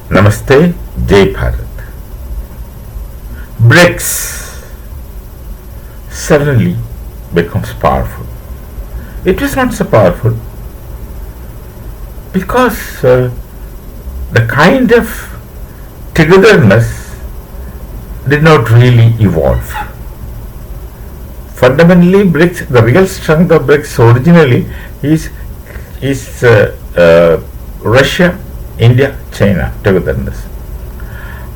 Namaste, Jai Bharat. BRICS suddenly becomes powerful. It was not so powerful because the kind of togetherness did not really evolve. Fundamentally, BRICS, the real strength of BRICS originally is Russia, India, China togetherness.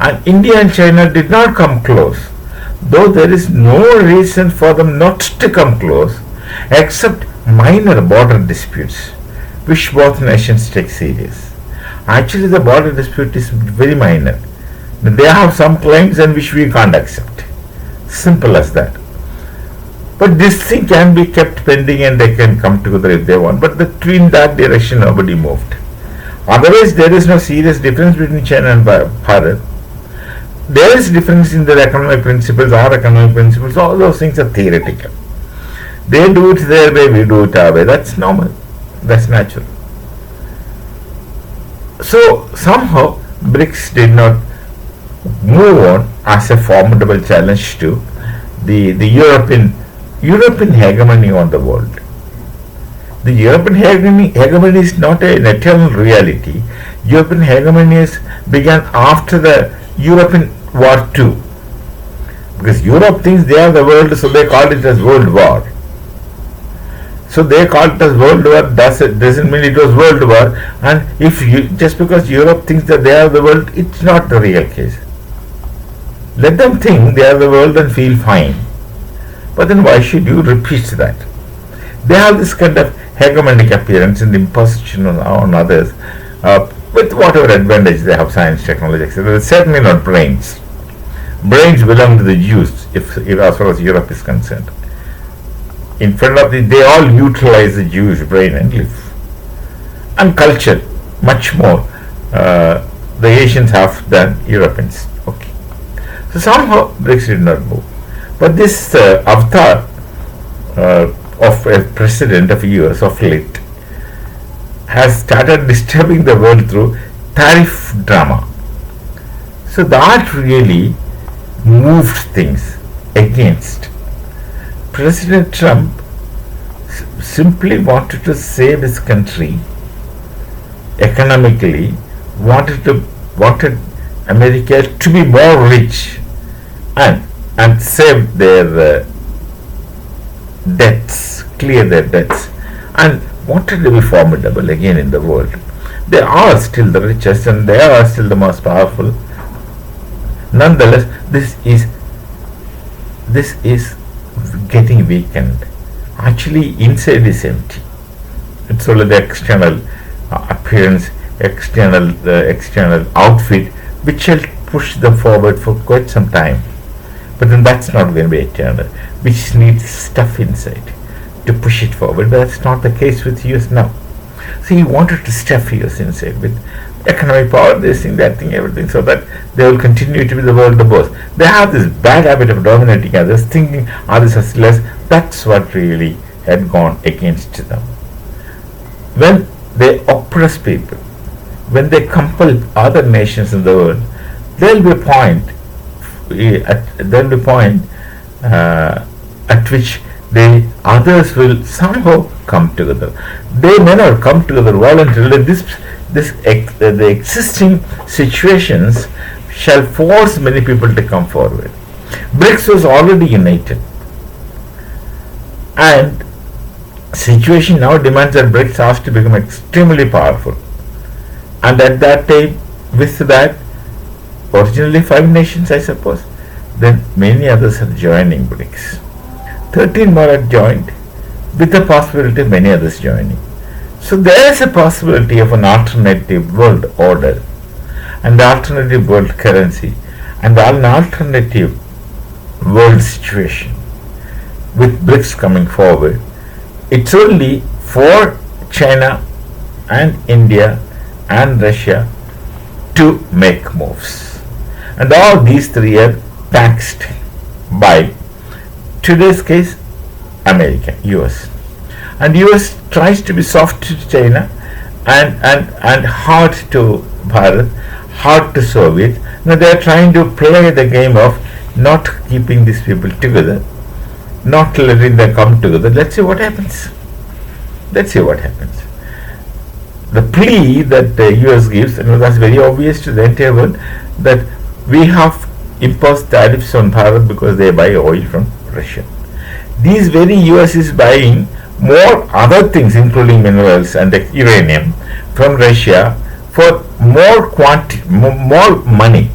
And India and China did not come close, though there is no reason for them not to come close except minor border disputes, which both nations take serious. Actually, the border dispute is very minor. They have some claims and which we can't accept. Simple as that. But this thing can be kept pending and they can come together if they want. But in that direction, nobody moved. Otherwise, there is no serious difference between China and Bharat. There is difference in their economic principles, our economic principles. All those things are theoretical. They do it their way, we do it our way. That's normal. That's natural. So somehow BRICS did not move on as a formidable challenge to the European hegemony on the world. The European hegemony is not an eternal reality. European hegemony began after the European War II. Because Europe thinks they are the world, so they called it as World War. So they called it as World War, doesn't mean it was World War. And just because Europe thinks that they are the world, it's not the real case. Let them think they are the world and feel fine. But then why should you repeat that? They have this kind of hegemonic appearance and imposition on others with whatever advantage they have, science, technology, etc. Certainly not brains. Brains belong to the Jews, if as far as Europe is concerned. In front of they all utilize the Jewish brain and live. And culture, much more, the Asians have than Europeans. Okay. So somehow BRICS did not move. But this avatar of a president of US of late has started disturbing the world through tariff drama. So that really moved things against. President Trump simply wanted to save his country economically, wanted America to be more rich and save their debts, clear their debts, and wanted to be formidable again in the world. They are still the richest and they are still the most powerful. Nonetheless, this is getting weakened. Actually, inside is empty. It's only the external appearance, external outfit, which shall push them forward for quite some time. But then that's not going to be eternal, which needs stuff inside to push it forward. But that's not the case with US now. So he wanted to stuff US inside with economic power, this thing, that thing, everything, so that they will continue to be the world boss. They have this bad habit of dominating others, thinking others are less. That's what really had gone against them. When they oppress people, when they compel other nations in the world, there will be a point at which the others will somehow come together. They may not come together voluntarily. The existing situations shall force many people to come forward. BRICS was already united, and situation now demands that BRICS has to become extremely powerful. And at that time, with that, originally 5 nations, I suppose, then many others are joining BRICS. 13 more are joined, with the possibility of many others joining. So there is a possibility of an alternative world order, and alternative world currency, and an alternative world situation with BRICS coming forward. It's only for China and India and Russia to make moves. And all these 3 are taxed by today's case America, US. And US tries to be soft to China and hard to Bharat, hard to Soviets. Now they are trying to play the game of not keeping these people together, not letting them come together. Let's see what happens. Let's see what happens. The plea that the US gives, and that's very obvious to the entire world, that we have imposed tariffs on Bharat because they buy oil from Russia. These very US is buying more other things, including minerals and the uranium, from Russia for more money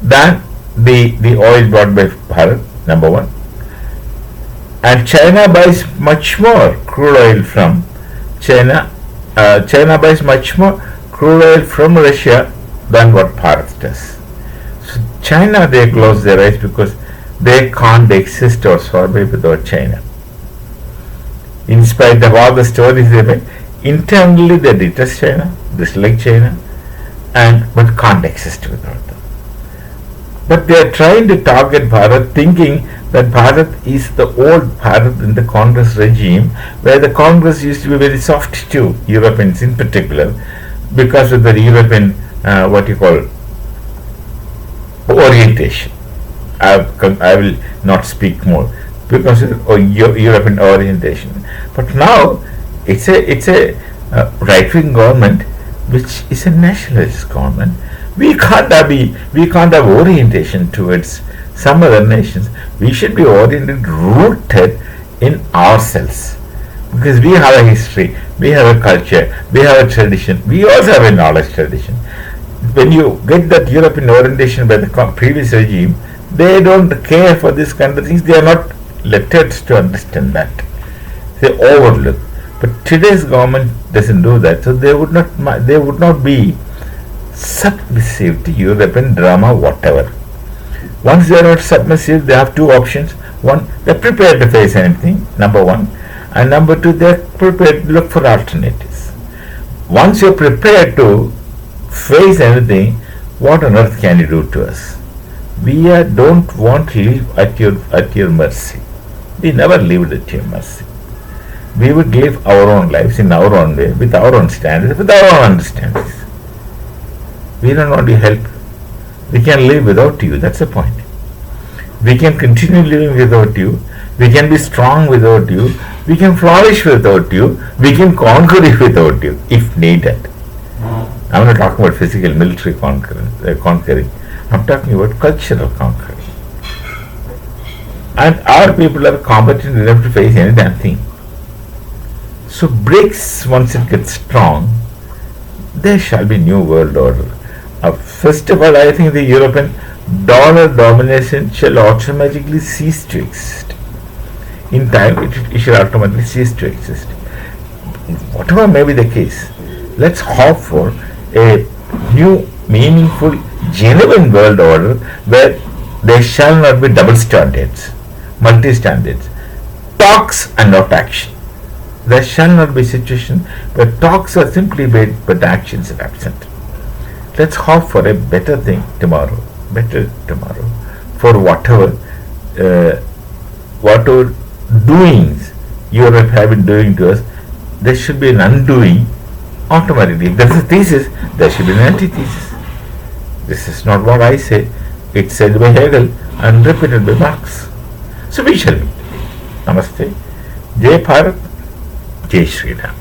than the oil bought by Bharat, number one. And China buys much more crude oil from China. China buys much more crude oil from Russia than what Bharat does. So China, they close their eyes because they can't exist or survive without China. In spite of all the stories they make, internally they detest China, dislike China, but can't exist without them. But they are trying to target Bharat, thinking that Bharat is the old Bharat in the Congress regime, where the Congress used to be very soft to Europeans in particular, because of the European, what you call, orientation. I will not speak more because of European orientation. But now it's a right-wing government which is a nationalist government. We can't have orientation towards some other nations. We should be oriented, rooted in ourselves, because we have a history, we have a culture, we have a tradition, we also have a knowledge tradition. When you get that European orientation by the previous regime, they don't care for this kind of things. They are not lettered to understand that. They overlook. But today's government doesn't do that, so they would not be submissive to European drama, whatever. Once they are not submissive, they have two options. One, they are prepared to face anything, number one, and number two, they are prepared to look for alternatives. Once you are prepared to face anything, what on earth can you do to us? We don't want to live at your mercy. We never lived at your mercy. We would live our own lives in our own way, with our own standards, with our own understandings. We don't want your help. We can live without you. That's the point. We can continue living without you. We can be strong without you. We can flourish without you. We can conquer it without you, if needed. I'm not talking about physical military conquering. I'm talking about cultural conquering. And our people are competent enough to face any damn thing. So BRICS, once it gets strong, there shall be new world order. First of all, I think the European dollar domination shall automatically cease to exist. In time, it shall automatically cease to exist. Whatever may be the case, let's hope for a new, meaningful, genuine world order where there shall not be double standards, multi-standards, talks and not action. There shall not be a situation where talks are simply made but actions are absent. Let's hope for a better thing tomorrow, for whatever doings Europe have been doing to us. There should be an undoing automatically. If there is a thesis, there should be an antithesis. This is not what I say. It's said by Hegel and repeated by Marx. So we shall meet. Namaste. Jai Bharat. Jai Shri Ram.